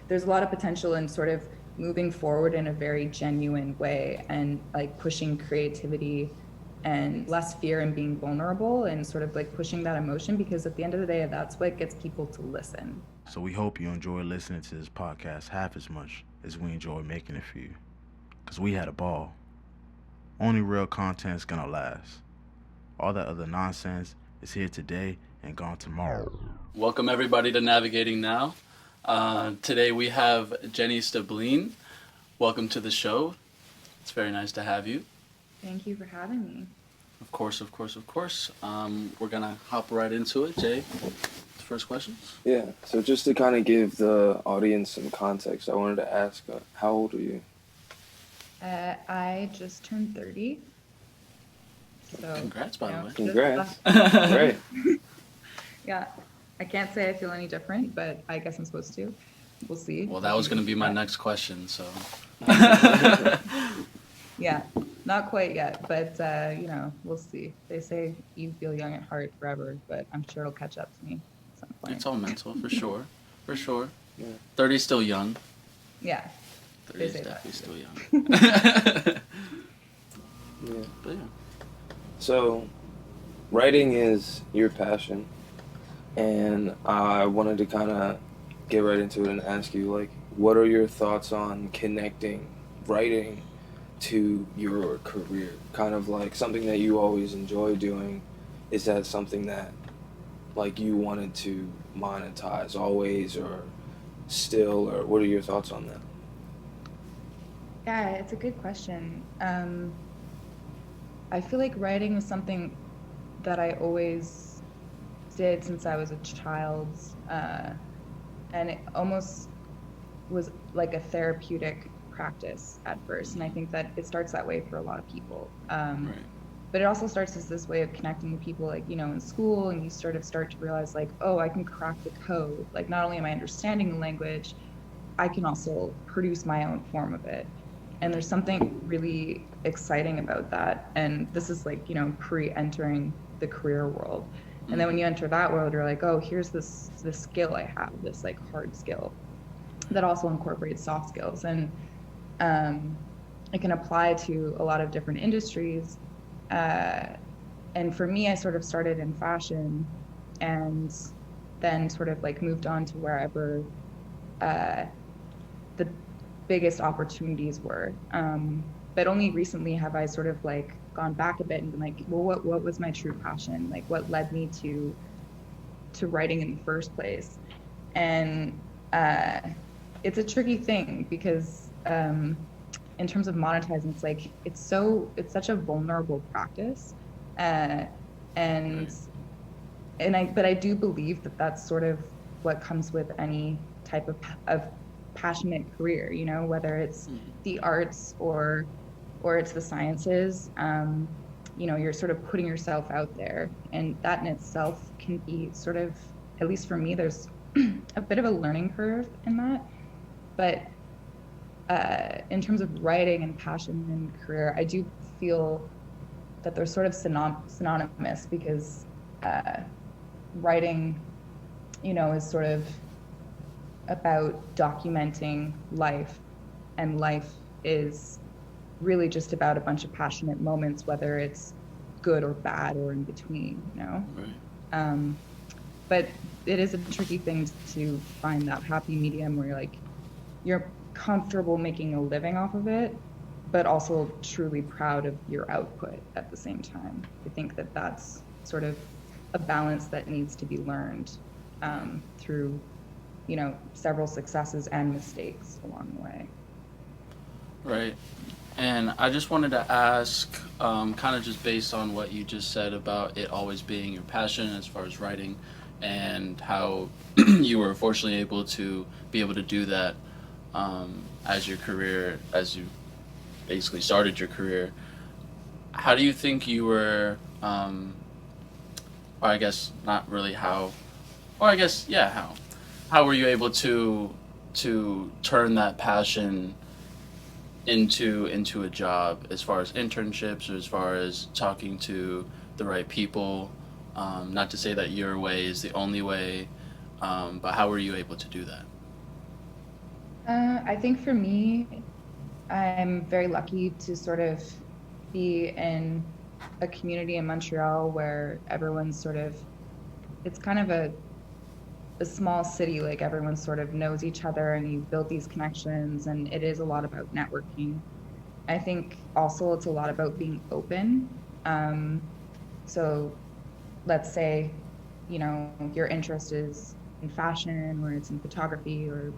there's a lot of potential in sort of moving forward in a very genuine way and like pushing creativity and less fear and being vulnerable and sort of like pushing that emotion, because at the end of the day, that's what gets people to listen. So we hope you enjoy listening to this podcast half as much as we enjoy making it for you. Because we had a ball. Only real content is going to last. All that other nonsense is here today and gone tomorrow. Welcome everybody to Navigating Now. Today we have Jenni Stablein. Welcome to the show. It's very nice to have you. Thank you for having me. Of course. We're going to hop right into it. Jay, first questions? Yeah, so just to kind of give the audience some context, I wanted to ask, how old are you? I just turned 30. So, Congrats, by the way. Congrats. Great. Yeah, I can't say I feel any different, but I guess I'm supposed to. We'll see. Well, that was going to be my next question, so. Yeah, not quite yet, but we'll see. They say you feel young at heart forever, but I'm sure it'll catch up to me at some point. It's all mental, for sure. Yeah. 30 is still young. Yeah. 30 is say definitely that. still young. Yeah. But yeah. So, writing is your passion, and I wanted to kind of get right into it and ask you, like, what are your thoughts on connecting writing to your career? Kind of like something that you always enjoy doing. Is that something that, like, you wanted to monetize always, or still, or what are your thoughts on that? Yeah, it's a good question. I feel like writing was something that I always did since I was a child, and it almost was like a therapeutic practice at first, and I think that it starts that way for a lot of people. Right. But it also starts as this way of connecting with people, like, in school, and you sort of start to realize, like, oh, I can crack the code. Like, not only am I understanding the language, I can also produce my own form of it. And there's something really exciting about that. And this is like, pre-entering the career world. And then when you enter that world, you're like, oh, here's this skill I have, this like hard skill that also incorporates soft skills. And it can apply to a lot of different industries. And for me, I sort of started in fashion and then sort of like moved on to wherever the biggest opportunities were. But only recently have I sort of like gone back a bit and been like, well, what was my true passion? Like, what led me to writing in the first place? And it's a tricky thing because in terms of monetizing, it's like it's such a vulnerable practice, but I do believe that that's sort of what comes with any type of passionate career, whether it's the arts or it's the sciences. You're sort of putting yourself out there, and that in itself can be sort of, at least for me, there's a bit of a learning curve in that. But in terms of writing and passion and career, I do feel that they're sort of synonymous, because writing, is sort of about documenting life, and life is really just about a bunch of passionate moments, whether it's good or bad or in between, Right. But it is a tricky thing to find that happy medium where you're comfortable making a living off of it, but also truly proud of your output at the same time. I think that that's sort of a balance that needs to be learned through several successes and mistakes along the way. Right. And I just wanted to ask, kind of just based on what you just said about it always being your passion as far as writing, and how you were fortunately able to do that as your career, as you basically started your career. How do you think you were, or I guess not really how, or I guess, yeah, how were you able to turn that passion into a job, as far as internships, or as far as talking to the right people? Not to say that your way is the only way, but how were you able to do that? I think for me, I'm very lucky to sort of be in a community in Montreal where everyone's sort of, it's kind of a small city, like everyone sort of knows each other and you build these connections, and it is a lot about networking. I think also it's a lot about being open. So let's say, your interest is in fashion, or it's in photography, or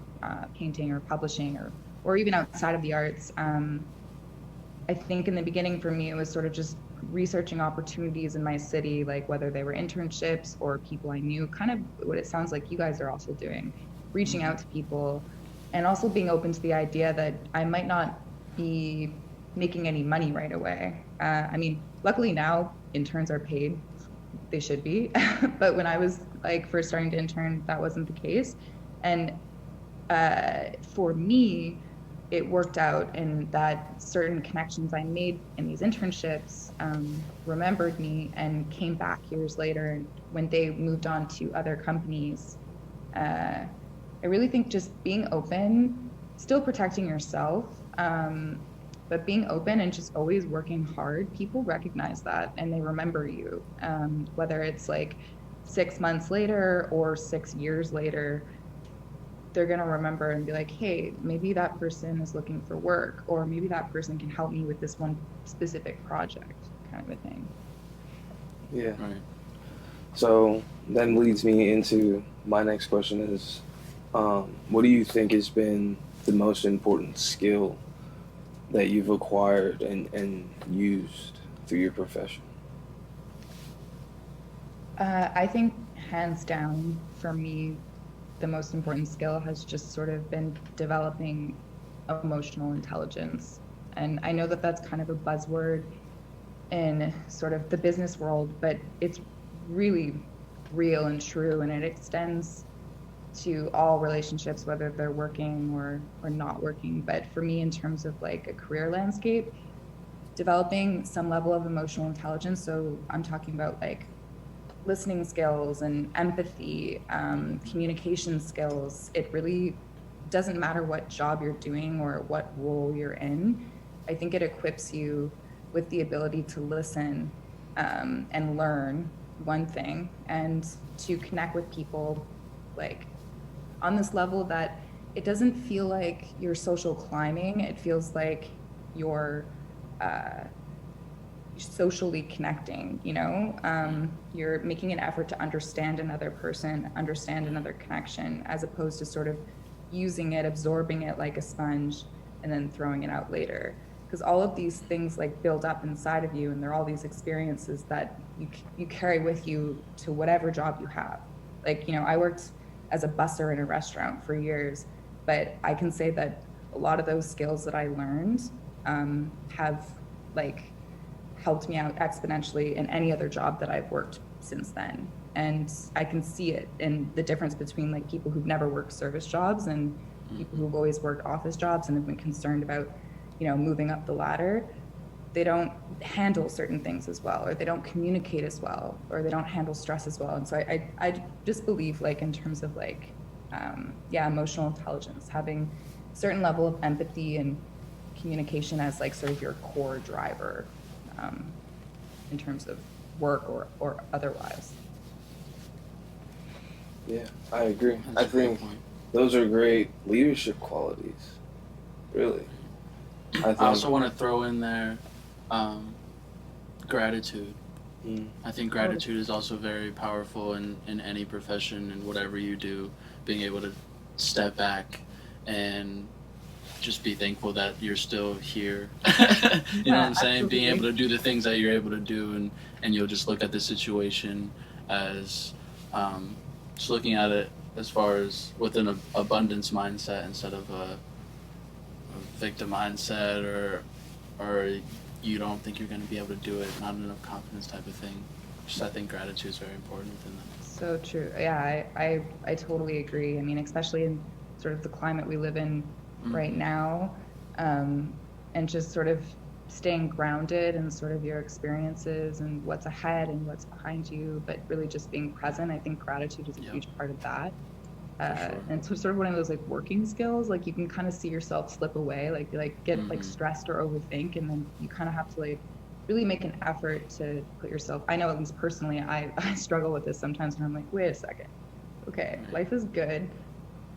painting, or publishing, or even outside of the arts. I think in the beginning for me, it was sort of just researching opportunities in my city, like whether they were internships or people I knew, kind of what it sounds like you guys are also doing, reaching out to people, and also being open to the idea that I might not be making any money right away. I mean, luckily now interns are paid. They should be. But when I was like first starting to intern, that wasn't the case. And for me, it worked out in that certain connections I made in these internships remembered me and came back years later. And when they moved on to other companies, I really think just being open, still protecting yourself, but being open and just always working hard, people recognize that and they remember you, whether it's like 6 months later or 6 years later. They're going to remember and be like, hey, maybe that person is looking for work, or maybe that person can help me with this one specific project, kind of a thing. Yeah. Right. So that leads me into my next question is, what do you think has been the most important skill that you've acquired and used through your profession? I think hands down for me, the most important skill has just sort of been developing emotional intelligence. And I know that that's kind of a buzzword in sort of the business world, but it's really real and true, and it extends to all relationships, whether they're working or not working. But for me, in terms of like a career landscape, developing some level of emotional intelligence, so I'm talking about like listening skills and empathy, communication skills. It really doesn't matter what job you're doing or what role you're in. I think it equips you with the ability to listen and learn, one thing, and to connect with people like on this level that it doesn't feel like you're social climbing. It feels like you're socially connecting, you're making an effort to understand another person, understand another connection, as opposed to sort of using it, absorbing it like a sponge, and then throwing it out later. Because all of these things like build up inside of you, and they're all these experiences that you carry with you to whatever job you have. Like, I worked as a busser in a restaurant for years, but I can say that a lot of those skills that I learned have like helped me out exponentially in any other job that I've worked since then. And I can see it in the difference between like people who've never worked service jobs and people who've always worked office jobs and have been concerned about, moving up the ladder. They don't handle certain things as well, or they don't communicate as well, or they don't handle stress as well. And so I just believe like in terms of like, emotional intelligence, having a certain level of empathy and communication as like sort of your core driver in terms of work or otherwise. Yeah, I agree. That's I think those are great leadership qualities. Really. I also want to throw in there gratitude. I think gratitude is also very powerful in any profession and whatever you do. Being able to step back and just be thankful that you're still here. You know what I'm saying? Absolutely. Being able to do the things that you're able to do, and you'll just look at the situation as just looking at it as far as with an abundance mindset instead of a victim mindset, or you don't think you're going to be able to do it, not enough confidence type of thing. Just I think gratitude is very important within that. So true. Yeah, I totally agree. I mean, especially in sort of the climate we live in right now, and just sort of staying grounded in sort of your experiences and what's ahead and what's behind you, but really just being present. I think gratitude is a huge part of that. sure. And so sort of one of those like working skills, like you can kind of see yourself slip away, like get like Mm-hmm. stressed or overthink, and then you kind of have to like really make an effort to put yourself. I know at least personally, I struggle with this sometimes when I'm like, wait a second, okay, Right. life is good.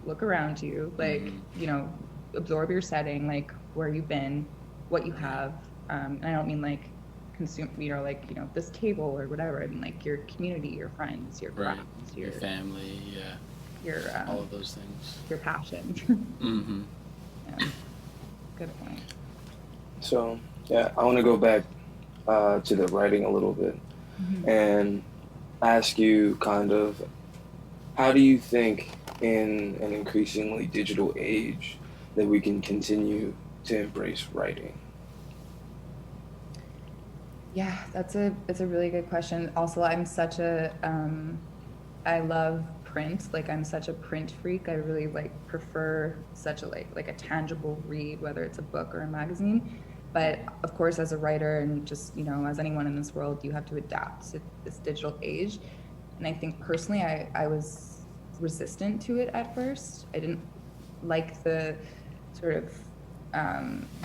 Look around you, like, Mm-hmm. you know, absorb your setting, like where you've been, what you Right. have. And I don't mean like consume, you know, like, you know, this table or whatever. I mean like your community, your friends, your Right. friends, Your family, yeah, your all of those things. your passion. Mm-hmm. Yeah, good point. So yeah, I want to go back to the writing a little bit Mhm. and ask you kind of how do you think in an increasingly digital age that we can continue to embrace writing? Yeah, it's a really good question. Also, I'm such a I love print. Like I'm such a print freak. I really like prefer such a like a tangible read, whether it's a book or a magazine. But of course, as a writer and just, you know, as anyone in this world, you have to adapt to this digital age. And I think personally, I was resistant to it at first. I didn't like the sort of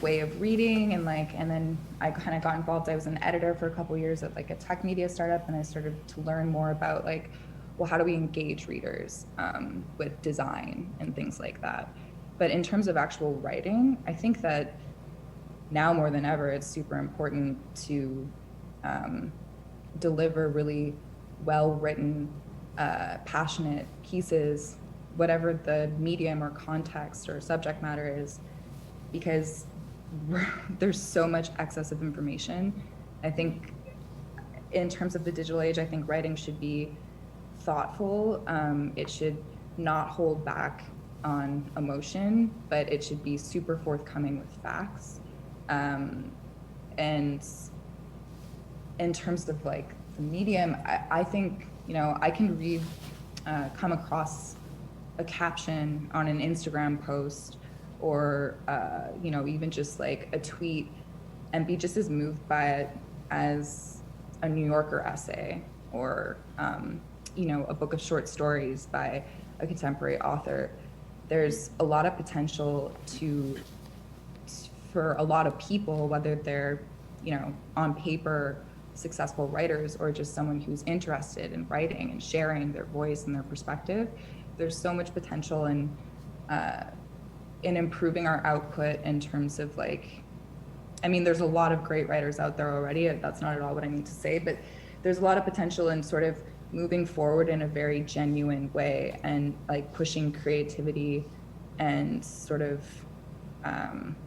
way of reading, and like, and then I kind of got involved. I was an editor for a couple of years at like a tech media startup, and I started to learn more about like, well, how do we engage readers with design and things like that. But in terms of actual writing, I think that now more than ever, it's super important to um, deliver really well written, passionate pieces, whatever the medium or context or subject matter is, because there's so much excess of information. I think in terms of the digital age, I think writing should be thoughtful. It should not hold back on emotion, but it should be super forthcoming with facts. Um, and in terms of like the medium, I think, you know, I can read, come across a caption on an Instagram post or, you know, even just like a tweet and be just as moved by it as a New Yorker essay or, you know, a book of short stories by a contemporary author. There's a lot of potential to for a lot of people, whether they're, you know, on paper successful writers or just someone who's interested in writing and sharing their voice and their perspective. There's so much potential uh, in improving our output in terms of like, I mean, there's a lot of great writers out there already. That's not at all what I mean to say, but there's a lot of potential in sort of moving forward in a very genuine way and like pushing creativity and sort of um,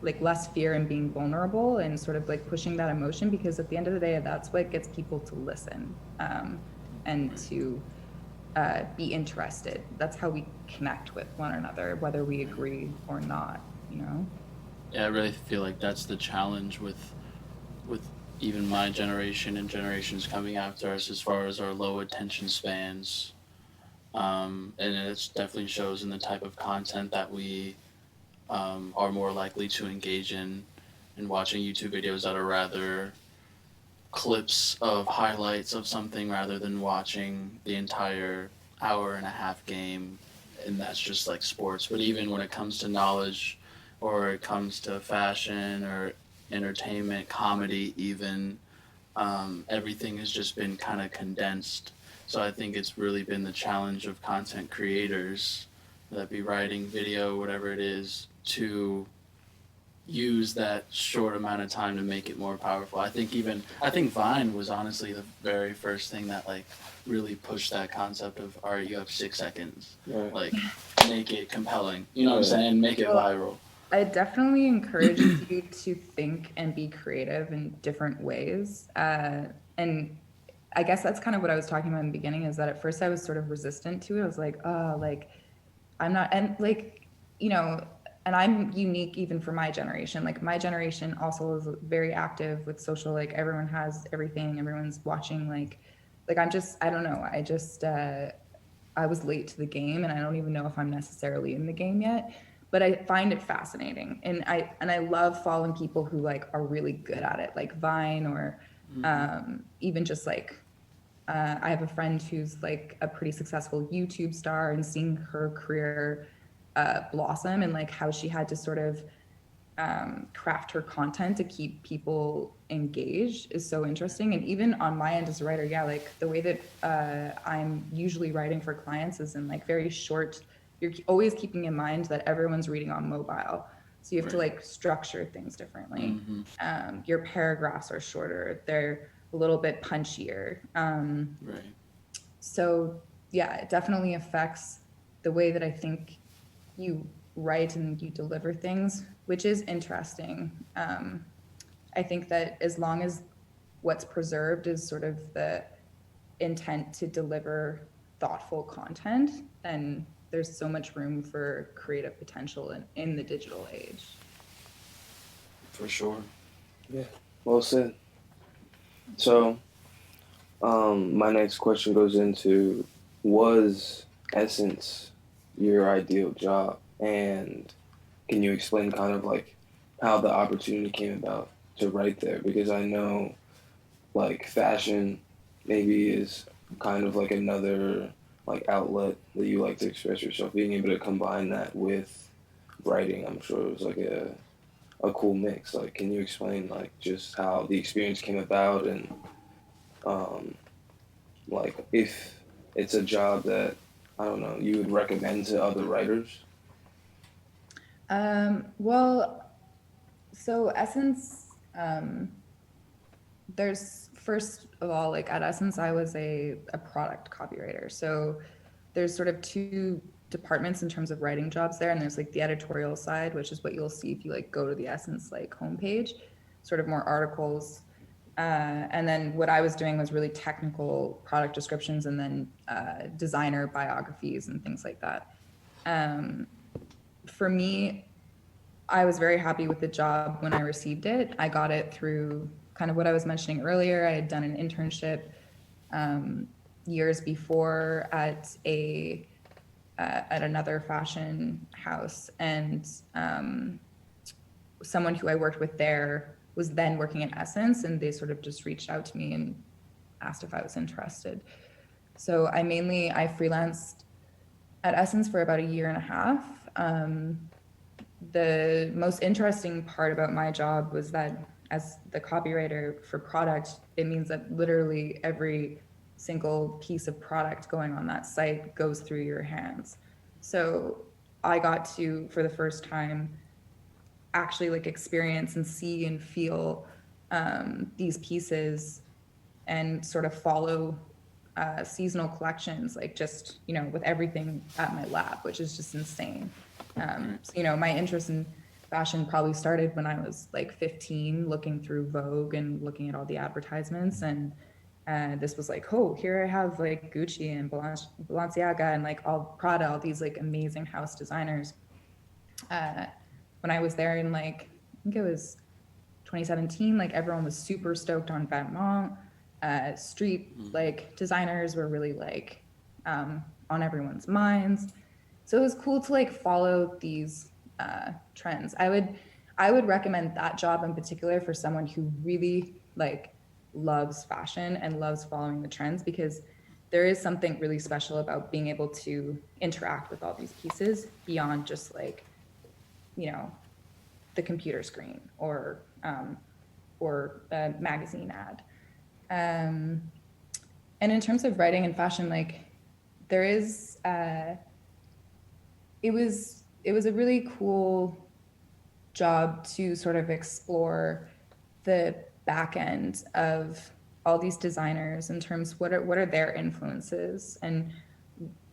like less fear and being vulnerable and sort of like pushing that emotion, because at the end of the day, that's what gets people to listen and to be interested. That's how we connect with one another, whether we Right. agree or not, you know? Yeah, I really feel like that's the challenge with even my generation and generations coming after us as far as our low attention spans. And it definitely shows in the type of content that we are more likely to engage in and watching YouTube videos that are rather clips of highlights of something rather than watching the entire hour and a half game, and that's just like sports. But even when it comes to knowledge or it comes to fashion or entertainment, comedy, even, everything has just been kind of condensed. So I think it's really been the challenge of content creators, that be writing, video, whatever it is, to use that short amount of time to make it more powerful. I think Vine was honestly the very first thing that like really pushed that concept of, all right, you have 6 seconds, Right. like make it compelling. You know what I'm saying? Make it Well, viral. it definitely encourages you to think and be creative in different ways. And I guess that's kind of what I was talking about in the beginning, is that at first I was sort of resistant to it. I was like, oh, like I'm not, and like, you know, and I'm unique even for my generation. Like my generation also is very active with social, like everyone has everything, everyone's watching, like I'm just, I don't know. I was late to the game and I don't even know if I'm necessarily in the game yet, but I find it fascinating. And I love following people who like are really good at it, like Vine or Mm-hmm. even just like I have a friend who's like a pretty successful YouTube star, and seeing her career blossom and like how she had to sort of craft her content to keep people engaged is so interesting. And even on my end as a writer, yeah, like the way that I'm usually writing for clients is in like very short, you're always keeping in mind that everyone's reading on mobile. So you have to Right. like structure things differently. Mm-hmm. Your paragraphs are shorter, they're a little bit punchier. Right. So yeah, it definitely affects the way that I think you write and you deliver things, which is interesting. I think that as long as what's preserved is sort of the intent to deliver thoughtful content, then there's so much room for creative potential in the digital age. For sure. Yeah. Well said. So, my next question goes into, was Essence your ideal job? And can you explain kind of like how the opportunity came about to write there? Because I know like fashion maybe is kind of like another like outlet that you like to express yourself. Being able to combine that with writing, I'm sure it was like a cool mix. Like, can you explain like just how the experience came about, and um, like if it's a job that, I don't know, you would recommend to other writers? Well, so Essence, there's first of all, like at Essence, I was a product copywriter. So there's sort of two departments in terms of writing jobs there. And there's like the editorial side, which is what you'll see if you like go to the Essence like homepage, sort of more articles. And then what I was doing was really technical product descriptions, and then designer biographies and things like that. For me, I was very happy with the job when I received it. I got it through kind of what I was mentioning earlier. I had done an internship years before at another fashion house, and someone who I worked with there was then working at Essence, and they sort of just reached out to me and asked if I was interested. So I freelanced at Essence for about a year and a half. The most interesting part about my job was that as the copywriter for product, it means that literally every single piece of product going on that site goes through your hands. So I got to, for the first time, actually like experience and see and feel these pieces, and sort of follow seasonal collections, like just, with everything at my lab, which is just insane. So, my interest in fashion probably started when I was like 15, looking through Vogue and looking at all the advertisements. And this was like, oh, here I have like Gucci and Balenciaga and like all Prada, all these like amazing house designers. When I was there in like, I think it was 2017, like everyone was super stoked on Vetements. Street like designers were really like on everyone's minds. So it was cool to like follow these trends. I would recommend that job in particular for someone who really like loves fashion and loves following the trends, because there is something really special about being able to interact with all these pieces beyond just like, the computer screen or a magazine ad. And in terms of writing and fashion, like there is, it was a really cool job to sort of explore the back end of all these designers in terms of what are their influences, and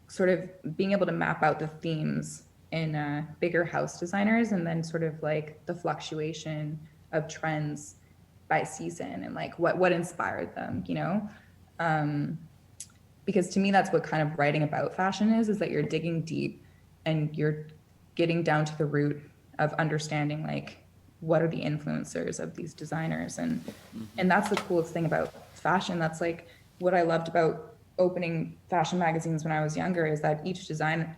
sort of being able to map out the themes in bigger house designers, and then sort of like the fluctuation of trends by season, and like what inspired them, because to me that's what kind of writing about fashion is that you're digging deep and you're getting down to the root of understanding like what are the influencers of these designers. And that's the coolest thing about fashion. That's like what I loved about opening fashion magazines when I was younger, is that each designer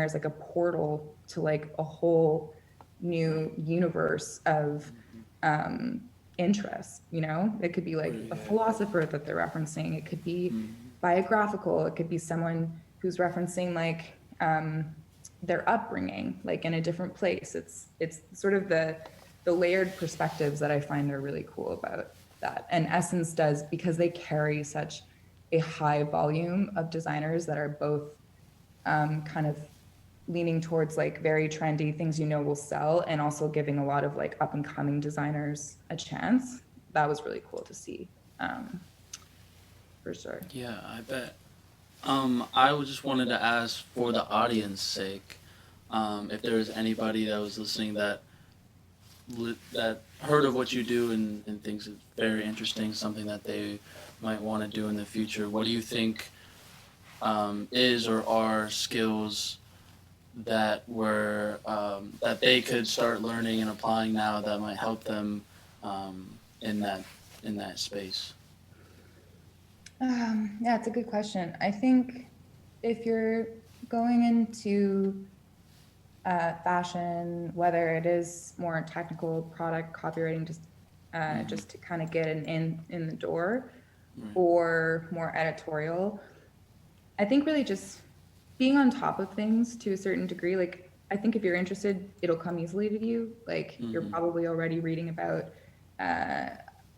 is like a portal to like a whole new universe of interest, you know? It could be like a philosopher that they're referencing. It could be biographical. It could be someone who's referencing like their upbringing, like in a different place. It's sort of the layered perspectives that I find are really cool about that. And Essence does, because they carry such a high volume of designers that are both kind of leaning towards like very trendy things you know will sell, and also giving a lot of like up and coming designers a chance. That was really cool to see, for sure. Yeah, I bet. I just wanted to ask, for the audience sake, if there was anybody that was listening that heard of what you do and thinks it's very interesting, something that they might want to do in the future. What do you think is or are skills that were that they could start learning and applying now that might help them in that space? Yeah, it's a good question. I think if you're going into fashion, whether it is more technical product copywriting, just to kind of get in the door, or more editorial, I think really just being on top of things to a certain degree. Like, I think if you're interested, it'll come easily to you. Like, you're probably already reading about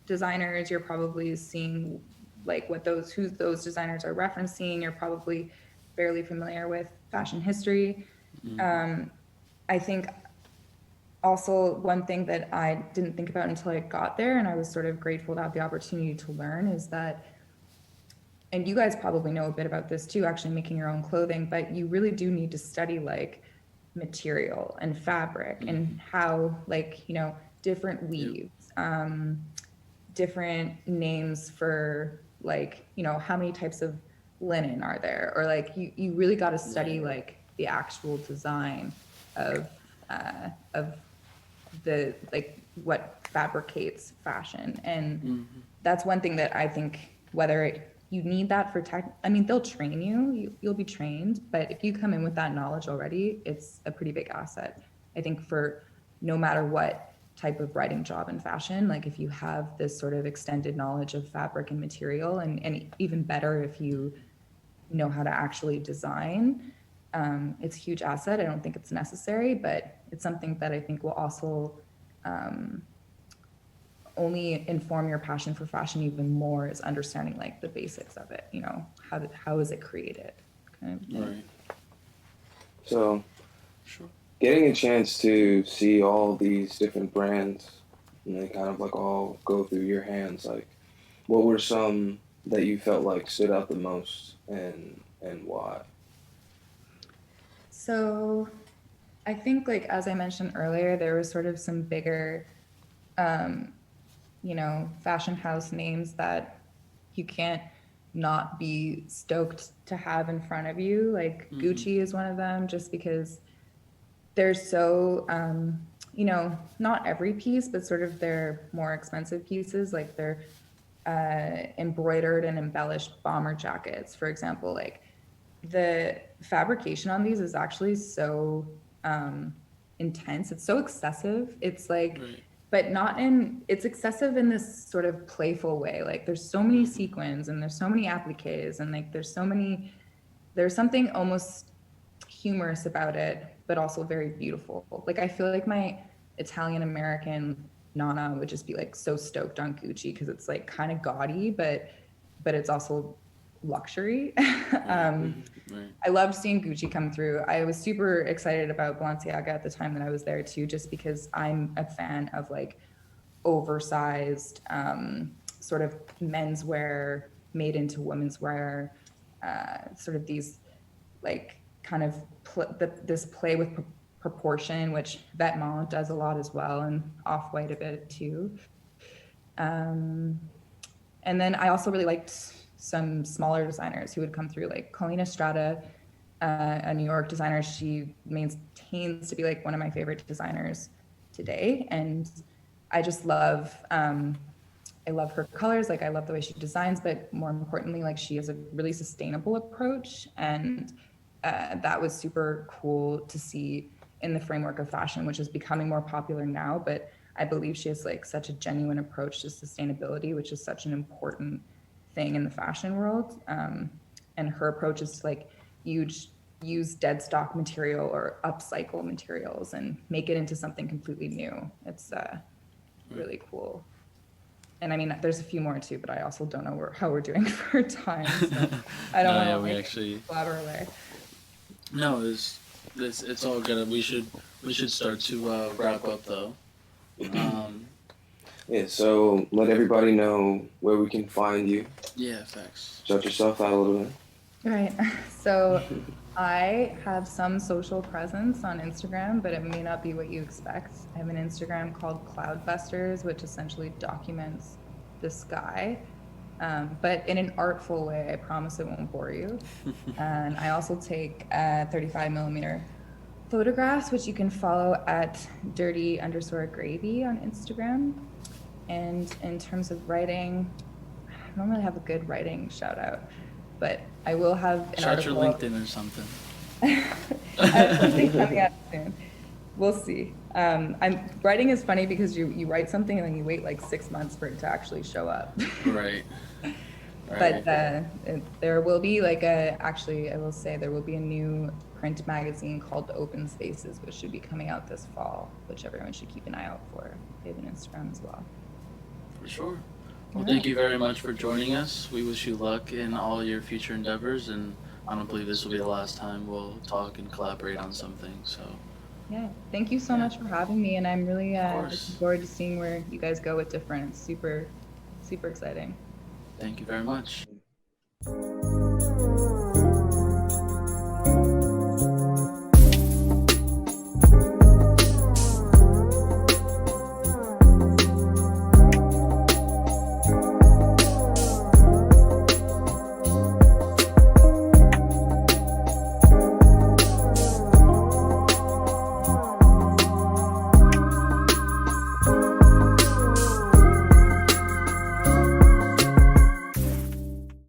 designers. You're probably seeing like who those designers are referencing. You're probably fairly familiar with fashion history. I think also one thing that I didn't think about until I got there, and I was sort of grateful to have the opportunity to learn, is that, and you guys probably know a bit about this too, actually making your own clothing, but you really do need to study like material and fabric and how, like, you know, different weaves, different names for, like, you know, how many types of linen are there, or like you really got to study like the actual design of the, like, what fabricates fashion. And that's one thing that I think, whether you need that for I mean, they'll train you'll be trained, but if you come in with that knowledge already, it's a pretty big asset, I think, for no matter what type of writing job in fashion. Like, if you have this sort of extended knowledge of fabric and material, and even better if you know how to actually design, it's a huge asset. I don't think it's necessary, but it's something that I think will also only inform your passion for fashion even more, is understanding like the basics of it. You know, how is it created? Kind of thing. Right. So, getting a chance to see all these different brands and they kind of like all go through your hands, like, what were some that you felt like stood out the most, and why? So I think, like, as I mentioned earlier, there was sort of some bigger, you know, fashion house names that you can't not be stoked to have in front of you. Like, Gucci is one of them, just because they're so, you know, not every piece, but sort of their more expensive pieces, like their embroidered and embellished bomber jackets, for example. Like, the fabrication on these is actually so intense. It's so excessive. It's like, but not it's excessive in this sort of playful way. Like, there's so many sequins and there's so many appliques, and like there's something almost humorous about it, but also very beautiful. Like, I feel like my Italian American Nana would just be like so stoked on Gucci, because it's like kind of gaudy, but it's also luxury. I loved seeing Gucci come through. I was super excited about Balenciaga at the time that I was there too, just because I'm a fan of like oversized sort of menswear made into women's wear, sort of these like kind of this play with proportion, which Vetements does a lot as well, and Off-White a bit too. And then I also really liked some smaller designers who would come through, like Colleen Estrada, a New York designer. She maintains to be like one of my favorite designers today. And I just love, I love her colors. Like, I love the way she designs, but more importantly, like, she has a really sustainable approach. And that was super cool to see in the framework of fashion, which is becoming more popular now. But I believe she has like such a genuine approach to sustainability, which is such an important thing in the fashion world. And her approach is to like use dead stock material or upcycle materials and make it into something completely new. It's really cool. And I mean, there's a few more too, but I also don't know how we're doing for time. So I don't want to actually blabber away. no, it's all good. We should start to wrap up though. Yeah, so let everybody know where we can find you. Yeah, thanks. Shout yourself out a little bit. Right. So I have some social presence on Instagram, but it may not be what you expect. I have an Instagram called Cloudbusters, which essentially documents the sky, but in an artful way. I promise it won't bore you. And I also take 35mm photographs, which you can follow at dirty_gravy on Instagram. And in terms of writing, I don't really have a good writing shout out, but I will have an Shout your article. LinkedIn or something. I have something coming out soon. We'll see. Writing is funny because you write something and then you wait like 6 months for it to actually show up. Right. But there will be actually, I will say there will be a new print magazine called Open Spaces, which should be coming out this fall, which everyone should keep an eye out for. They have an Instagram as well. For sure. Well, thank you very much for joining us. We wish you luck in all your future endeavors, and I don't believe this will be the last time we'll talk and collaborate on something. So. Yeah, thank you so much for having me, and I'm really looking course. forward to seeing where you guys go with different. It's super, super exciting. Thank you very much.